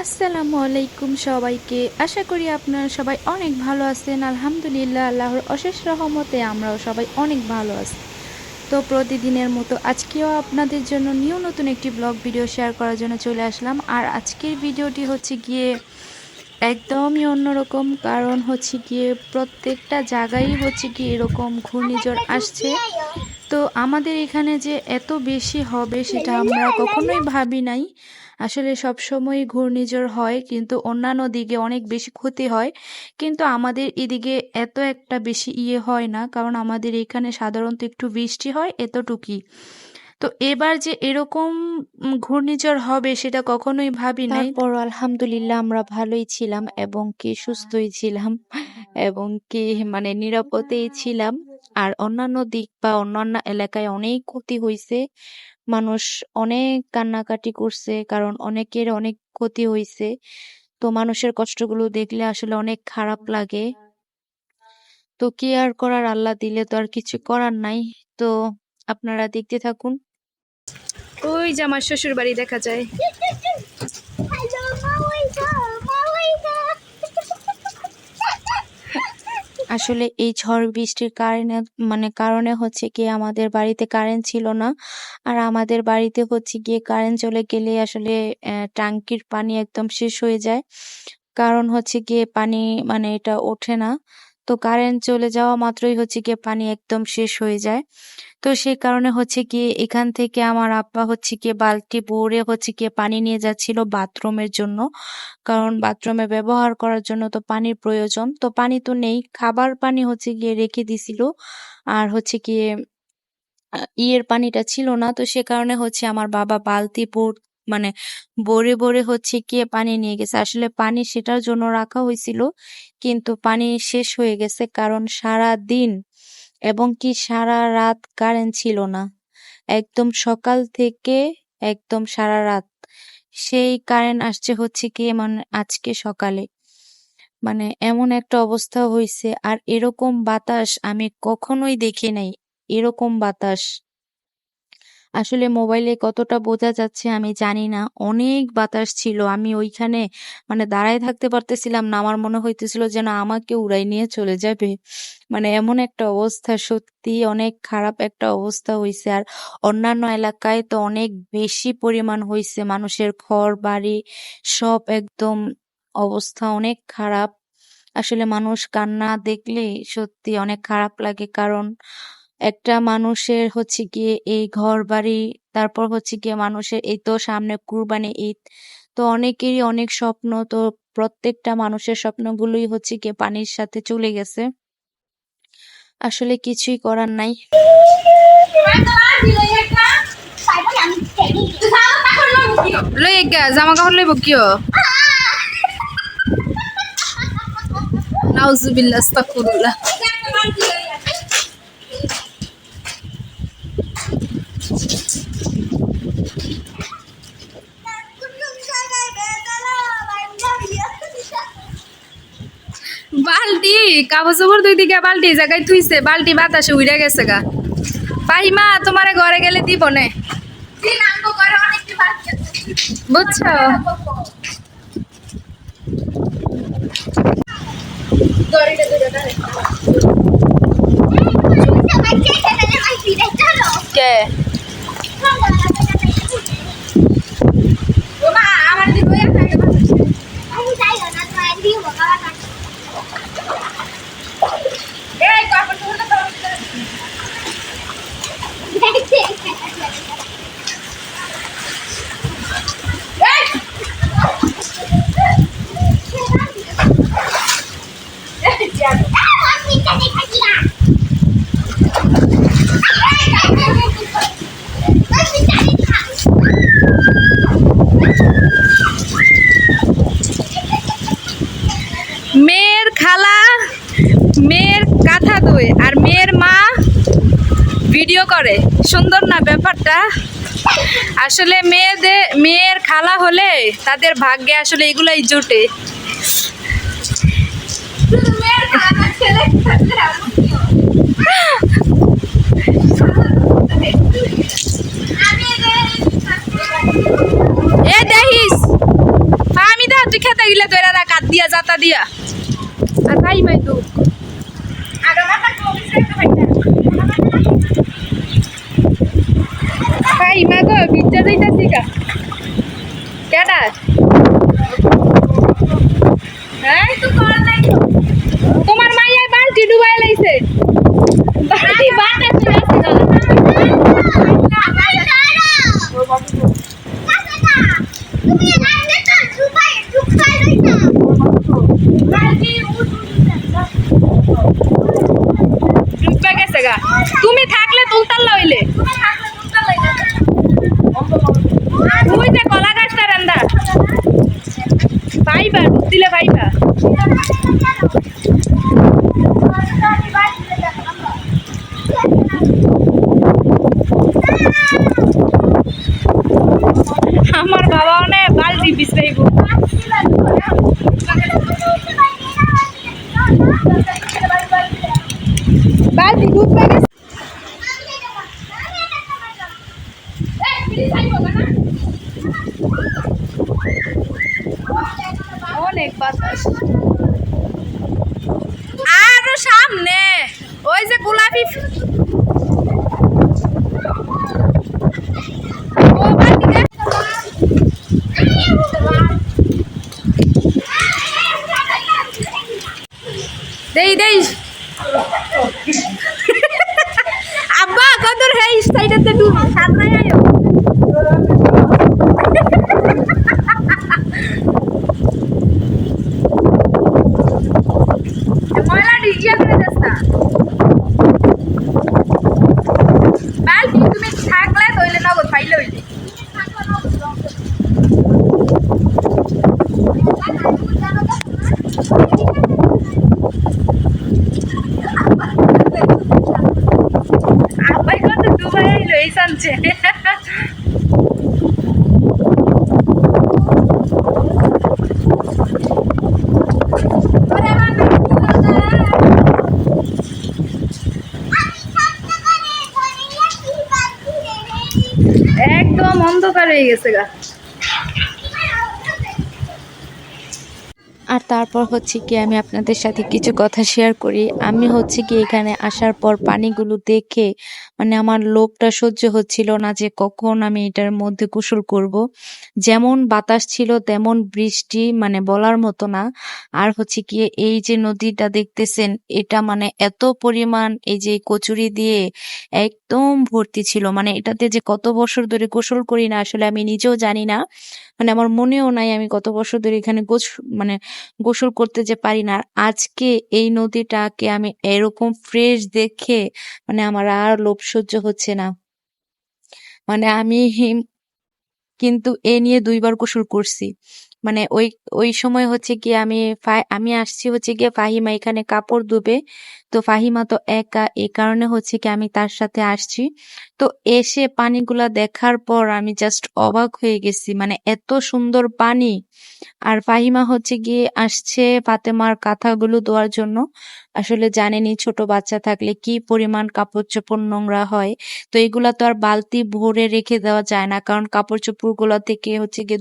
আসসালামু আলাইকুম সবাইকে। আশা করি আপনারা সবাই অনেক ভালো আছেন। আলহামদুলিল্লাহ, আল্লাহর অশেষ রহমতে আমরাও সবাই অনেক ভালো আছি। তো প্রতিদিনের মতো আজকেও আপনাদের জন্য নতুন একটি ব্লগ ভিডিও শেয়ার করার জন্য চলে আসলাম। আর আজকের ভিডিওটি হচ্ছে গিয়ে একদমই অন্যরকম, কারণ হচ্ছে গিয়ে প্রত্যেকটা জায়গায় হচ্ছে গিয়ে এরকম ঘূর্ণিঝড় আসছে। তো আমাদের এখানে যে এত বেশি হবে সেটা আমরা কখনোই ভাবি নাই। আসলে সবসময় ঘূর্ণিঝড় হয়, কিন্তু অন্যান্য দিকে অনেক বেশি ক্ষতি হয়, কিন্তু আমাদের এদিকে এত একটা বেশি হয় না, কারণ আমাদের এখানে সাধারণত একটু বৃষ্টি হয় এতটুকুই। তো এবার যে এরকম ঘূর্ণিঝড় হবে সেটা কখনোই ভাবি নাই। তারপর আলহামদুলিল্লাহ আমরা ভালোই ছিলাম এবং কি সুস্থই ছিলাম এবং কি নিরাপদেই ছিলাম। আর অন্যান্য দিক বা অন্যান্য এলাকায় অনেক ক্ষতি হয়েছে, মানুষ অনেক কান্নাকাটি করছে, কারণ অনেকের অনেক ক্ষতি হয়েছে। তো মানুষের কষ্টগুলো দেখলে আসলে অনেক খারাপ লাগে। তো কি আর করার, আল্লাহ দিলে তো আর কিছু করার নাই। তো আপনারা দেখতে থাকুন। ওই যে আমার শ্বশুর বাড়ি দেখা যায়। আসলে এই ঝড় বৃষ্টির কারণে হচ্ছে গিয়ে আমাদের বাড়িতে কারেন্ট ছিল না। আর আমাদের বাড়িতে হচ্ছে গিয়ে কারেন্ট চলে গেলে আসলে টাঙ্কির পানি একদম শেষ হয়ে যায়, কারণ হচ্ছে গিয়ে পানি এটা ওঠে না। তো কারেন্ট চলে যাওয়া মাত্রই হচ্ছে গিয়ে পানি একদম শেষ হয়ে যায়। তো সেই কারণে হচ্ছে গিয়ে এখান থেকে আমার আব্বা হচ্ছে গিয়ে বালতি ভরে হচ্ছে গিয়ে পানি নিয়ে যাচ্ছিল বাথরুমের জন্য, কারণ বাথরুমে ব্যবহার করার জন্য তো পানির প্রয়োজন। তো পানি তো নেই, খাবার পানি হচ্ছে গিয়ে রেখে দিছিল, আর হচ্ছে গিয়ে ইয়ের পানিটা ছিল না। তো সে কারণে হচ্ছে আমার বাবা বালতি ভরে ভরে হচ্ছে গিয়ে পানি নিয়ে গেছে। আসলে পানি সেটার জন্য রাখা হয়েছিল, কিন্তু পানি শেষ হয়ে গেছে, কারণ সারা দিন এবং কি সারা রাত কারেন্ট ছিল না। একদম সকাল থেকে একদম সারা রাত সেই কারেন্ট আসছে হচ্ছে গিয়ে আজকে সকালে। এমন একটা অবস্থা হয়েছে, আর এরকম বাতাস আমি কখনোই দেখি নাই। এরকম বাতাস আসলে মোবাইলে কতটা বোঝা যাচ্ছে আমি জানি না। অনেক বাতাস ছিল, আমি ওইখানে দাঁড়ায় থাকতে পারতেছিলাম না। আমার মনে হইতেছিল যেন আমাকে উড়াই নিয়ে চলে যাবে। এমন একটা অবস্থা, সত্যি অনেক খারাপ একটা অবস্থা হয়েছে। আর অন্যান্য এলাকায় তো অনেক বেশি পরিমাণ হয়েছে, মানুষের ঘর বাড়ি সব একদম অবস্থা অনেক খারাপ। আসলে মানুষ কান্না দেখলে সত্যি অনেক খারাপ লাগে, কারণ একটা মানুষের হচ্ছে গিয়ে এই ঘর বাড়ি, তারপর হচ্ছে গিয়ে মানুষের এই তো সামনে কুরবানি ঈদ, তো অনেকেরই অনেক স্বপ্ন, তো প্রত্যেকটা মানুষের স্বপ্নগুলোই হচ্ছে গিয়ে পানির সাথে চলে গেছে। আসলে কিছুই করার নাই। জামা কাপড় লইব কিও? নাউজুবিল্লাহ, আস্তাগফিরুল্লাহ। বালতি কাগজ চোপড় দুই দিকে বালতি জায়গায় থুইছে, বালতি বাতাসে উড়ে গেছে গা। পাহিমা তোমারে ঘরে গেলে দিব নে, বুঝছো? কে মেয়ের খালা, মেয়ের কাঁথা ধোয়, আর মেয়ের মা ভিডিও করে। সুন্দর না ব্যাপারটা? আসলে মেয়ের খালা হলে তাদের ভাগ্যে আসলে এগুলাই জুটে। এ দেখিস খেতে গেলে তো এরা কাট দিয়া যাতা দিয়া আর ভাই মাই তো ভাই মা গো বিদ্যা দিতেছি কা কেডা হ্যাঁ তোমার মাইয়া বালতি ডুবাই লাইছে বালতি বাতাস ডুববা গেছে গা তুমি থাকলে তুলতাল লইলে তুই যে কলা গাছটা রান্দা ভাইবা ডুব দিলে ভাইবা আমার বাবা অনেক বালতি বিছাইব বালতি ডুববা গেছে অনেক বাতাস আরো সামনে ওই যে গোলাপি দেই দেই আব্বা কদর হে সাইডেতে ডুব সামনে আয়ো ময়লা ডিজিয়া করে দেস্তা বালতি তুমি থাকলে তইলে নগদ পাইলে হইলে আব্বাই কত ডুবাই আইলো এই সানছে একদম অন্ধকার হয়ে গেছে গা আর তারপর হচ্ছে কি আমি আপনাদের সাথে কিছু কথা শেয়ার করি। আমি হচ্ছে কি এখানে আসার পর পানিগুলো দেখে মানে আমার লোভটা সহ্য হচ্ছিল না যে কখন আমি এটার মধ্যে গোসল করব। যেমন বাতাস ছিল তেমন বৃষ্টি, মানে বলার মতো না। আর হচ্ছে কি এই যে নদীটা দেখতেছেন, এটা মানে এত পরিমাণ এই যে কচুরি দিয়ে একদম ভর্তি ছিল। মানে এটাতে যে কত বছর ধরে গোসল করি না আসলে আমি নিজেও জানি না। মানে আমার মনেও নাই আমি কত বছর ধরে এখানে মানে গোসল করতে যে পারি না। আর আজকে এই নদীটাকে আমি এরকম ফ্রেশ দেখে মানে আমার আর লোভ সহ্য হচ্ছে না। মানে আমি কিন্তু এ নিয়ে ২ বার গোসল করছি। মানে ওই সময় হচ্ছে গিয়ে আমি আসছি হচ্ছে গিয়ে ফাহিমা এখানে কাপড় ধুবে। তো ফাহিমা তো একা, এ কারণে হচ্ছে কি আমি তার সাথে আসছি। তো এসে পানিগুলা দেখার পর আমি জাস্ট অবাক হয়ে গেছি। মানে এত সুন্দর পানি। আর ফাহিমা হচ্ছে গিয়ে আসছে ফাতেমার কাঁথাগুলো ধোয়ার জন্য। আসলে জানেনই ছোট বাচ্চা থাকলে কি পরিমাণ কাপড়-চোপড় নোংরা হয়। তো এগুলা তো আর বালতি ভরে রেখে দেওয়া যায় না। কারণ কাপড়-চোপড় গুলা থেকে হচ্ছে গিয়ে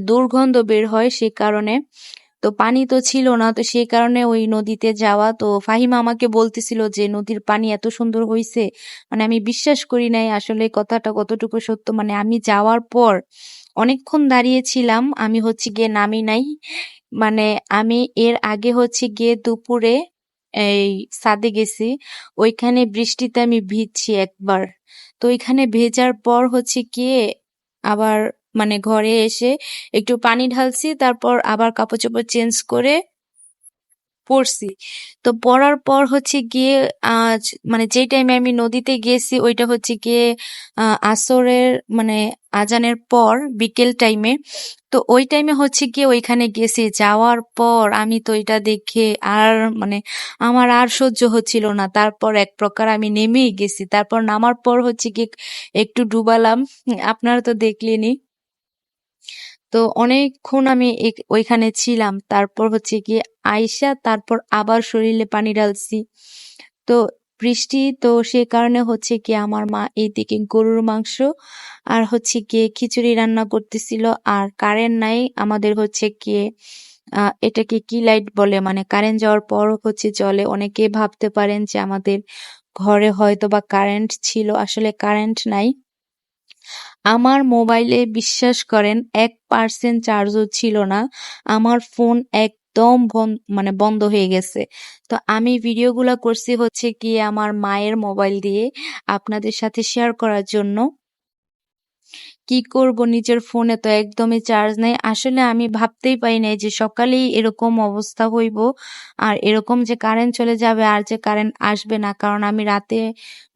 দুর্গন্ধ বের হয় সে কারণে। তো পানি তো ছিল না, তো সেই কারণে ওই নদীতে যাওয়া। তো ফাহিমা আমাকে বলতেছিল যে নদীর পানি এত সুন্দর হইছে, মানে আমি বিশ্বাস করি নাই আসলে কথাটা কতটুকু সত্য। মানে আমি যাওয়ার পর অনেকক্ষণ দাঁড়িয়েছিলাম, আমি হচ্ছে গিয়ে নামি নাই। মানে আমি এর আগে হচ্ছে গিয়ে দুপুরে এই ছাদে গেছি, ওইখানে বৃষ্টিতে আমি ভিজছি একবার। তো ওইখানে ভেজার পর হচ্ছে গিয়ে আবার মানে ঘরে এসে একটু পানি ঢালছি, তারপর আবার কাপড় চোপড় চেঞ্জ করে পড়ছি। তো পড়ার পর হচ্ছে গিয়ে আজ মানে যেই টাইমে আমি নদীতে গেছি ওইটা হচ্ছে গিয়ে আসরের মানে আজানের পর বিকেল টাইমে। তো ওই টাইমে হচ্ছে গিয়ে ওইখানে গেছি, যাওয়ার পর আমি তো এটা দেখে আর মানে আমার আর সহ্য হচ্ছিল না। তারপর এক প্রকার আমি নেমেই গেছি। তারপর নামার পর হচ্ছে গিয়ে একটু ডুবালাম, আপনারা তো দেখলেনই। তো অনেকক্ষণ আমি ওইখানে ছিলাম। তারপর হচ্ছে গিয়ে আইসা তারপর আবার শরীরে পানি ঢালছি। তো বৃষ্টি, তো সে কারণে হচ্ছে গিয়ে আমার মা এইদিকে গরুর মাংস আর হচ্ছে গিয়ে খিচুড়ি রান্না করতেছিল। আর কারেন্ট নাই আমাদের, হচ্ছে গিয়ে এটাকে কি লাইট বলে, মানে কারেন্ট যাওয়ার পর হচ্ছে জ্বলে। অনেকেই ভাবতে পারেন যে আমাদের ঘরে হয়তো বা কারেন্ট ছিল, আসলে কারেন্ট নাই। আমার মোবাইলে বিশ্বাস করেন 1% চার্জও ছিল না। আমার ফোন একদম মানে বন্ধ হয়ে গেছে। তো আমি ভিডিওগুলা করছি হচ্ছে গিয়ে আমার মায়ের মোবাইল দিয়ে আপনাদের সাথে শেয়ার করার জন্য। কি করব, নিজের ফোনে তো একদমই চার্জ নাই। আসলে আমি ভাবতেই পারি নাই যে সকালেই এরকম অবস্থা হইব আর এরকম যে কারেন্ট চলে যাবে আর যে কারেন্ট আসবে না। কারণ আমি রাতে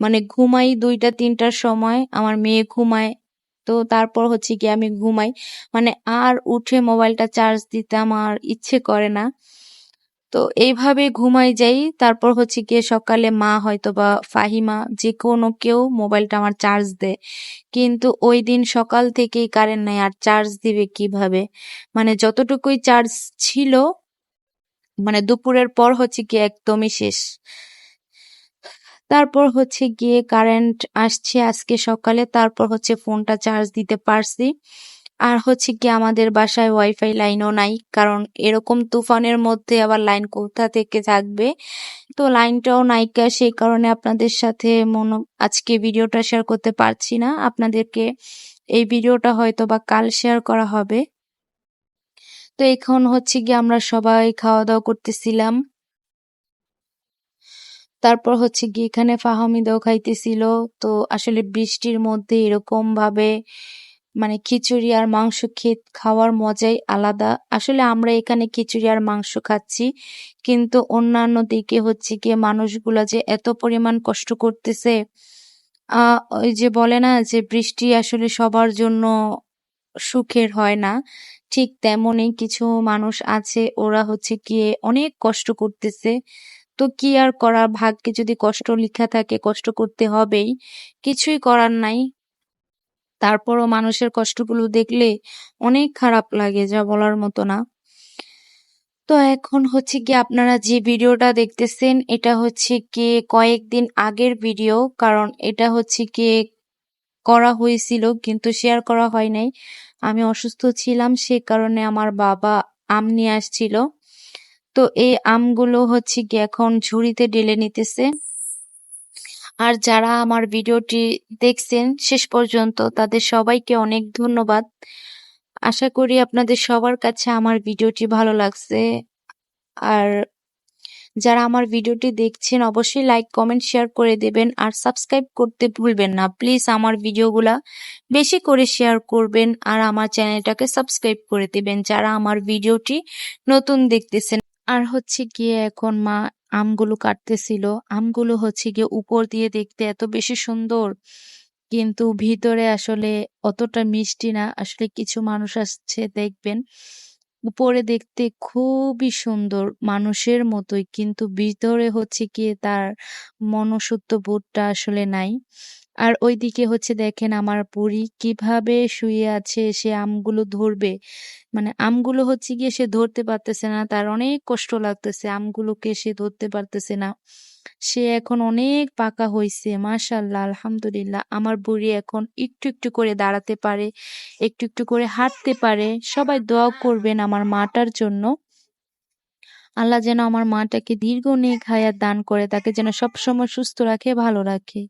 মানে ঘুমাই ২টা ৩টার সময়, আমার মেয়ে ঘুমায়। তো তারপর হচ্ছে গিয়ে আমি ঘুমাই। মানে আর উঠে মোবাইলটা চার্জ দিতে আমার ইচ্ছে করে না। তো এইভাবে ঘুমাই যাই। তারপর হচ্ছে গিয়ে সকালে মা হয়তোবা ফাহিমা যেকোনো কেউ মোবাইলটা আমার চার্জ দেয়। কিন্তু ঐদিন সকাল থেকেই কারেন্ট নাই, আর চার্জ দিবে কিভাবে? মানে যতটুকুই চার্জ ছিল, মানে দুপুরের পর হচ্ছে গিয়ে একদমই শেষ। তারপর হচ্ছে গিয়ে কারেন্ট আসছে আজকে সকালে, তারপর হচ্ছে ফোনটা চার্জ দিতে পারছি। আর হচ্ছে গিয়ে আমাদের বাসায় ওয়াইফাই লাইনও নাই, কারণ এরকম তুফানের মধ্যে আবার লাইন কোথা থেকে থাকবে। তো লাইনটাও নাইকা, সেই কারণে আপনাদের সাথে আজকে ভিডিওটা শেয়ার করতে পারছি না। আপনাদেরকে এই ভিডিওটা হয়তো বা কাল শেয়ার করা হবে। তো এখন হচ্ছে গিয়ে আমরা সবাই খাওয়া দাওয়া করতেছিলাম। তারপর হচ্ছে গিয়ে এখানে ফাহমিদাও খাইতেছিল। তো আসলে বৃষ্টির মধ্যে এরকম ভাবে মানে খিচুড়ি আর মাংস খাওয়ার মজাই আলাদা। আসলে আমরা এখানে খিচুড়ি আর মাংস খাচ্ছি, কিন্তু অন্যান্য দিকে হচ্ছে গিয়ে মানুষগুলা যে এত পরিমাণ কষ্ট করতেছে। ওই যে বলে না যে বৃষ্টি আসলে সবার জন্য সুখের হয় না, ঠিক তেমনই কিছু মানুষ আছে, ওরা হচ্ছে গিয়ে অনেক কষ্ট করতেছে। তো কি আর করার, ভাগ্যে যদি কষ্ট লিখা থাকে কষ্ট করতে হবেই, কিছুই করার নাই। তারপরও মানুষের কষ্টগুলো দেখলে অনেক খারাপ লাগে, যা বলার মতো না। তো এখন হচ্ছে গিয়ে আপনারা যে ভিডিওটা দেখতেছেন এটা হচ্ছে গিয়ে কয়েকদিন আগের ভিডিও, কারণ এটা হচ্ছে গিয়ে করা হয়েছিল কিন্তু শেয়ার করা হয় নাই। আমি অসুস্থ ছিলাম, সে কারণে আমার বাবা আম নিয়ে আসছিল। তো এই আমগুলো হচ্ছে গিয়ে এখন ঝুড়িতে ঢেলে নিতেছে। আর যারা আমার ভিডিওটি দেখছেন শেষ পর্যন্ত, তাদের সবাইকে অনেক ধন্যবাদ। আশা করি আপনাদের সবার কাছে আমার ভিডিওটি ভালো লাগছে। আর যারা আমার ভিডিওটি দেখছেন অবশ্যই লাইক কমেন্ট শেয়ার করে দেবেন আর সাবস্ক্রাইব করতে ভুলবেন না প্লিজ। আমার ভিডিওগুলা বেশি করে শেয়ার করবেন আর আমার চ্যানেলটাকে সাবস্ক্রাইব করে দেবেন যারা আমার ভিডিওটি নতুন দেখতেছেন। আর হচ্ছে গিয়ে এখন মা আমগুলো কাটতেছিল। আমগুলো হচ্ছে গিয়ে উপর দিয়ে দেখতে এত বেশি সুন্দর, কিন্তু ভিতরে আসলে অতটা মিষ্টি না। আসলে কিছু মানুষ আসছে দেখবেন, উপরে দেখতে খুবই সুন্দর মানুষের মতোই, কিন্তু ভিতরে হচ্ছে গিয়ে তার মনুষ্যত্ব বোধটা আসলে নাই। আর ওইদিকে হচ্ছে দেখেন আমার বুড়ি কিভাবে শুয়ে আছে, সে আমগুলো ধরবে। মানে আমগুলো হচ্ছে গিয়ে সে ধরতে পারতেছে না, তার অনেক কষ্ট লাগতেছে, আমগুলোকে সে ধরতে পারতেছে না। সে এখন অনেক পাকা হইছে, মাশাআল্লাহ আলহামদুলিল্লাহ। আমার বুড়ি এখন একটু একটু করে দাঁড়াতে পারে, একটু একটু করে হাঁটতে পারে। সবাই দোয়া করবেন আমার মাটার জন্য। আল্লাহ যেন আমার মাটাকে দীর্ঘ নেক হায়াত দান করে, তাকে যেন সবসময় সুস্থ রাখে, ভালো রাখে।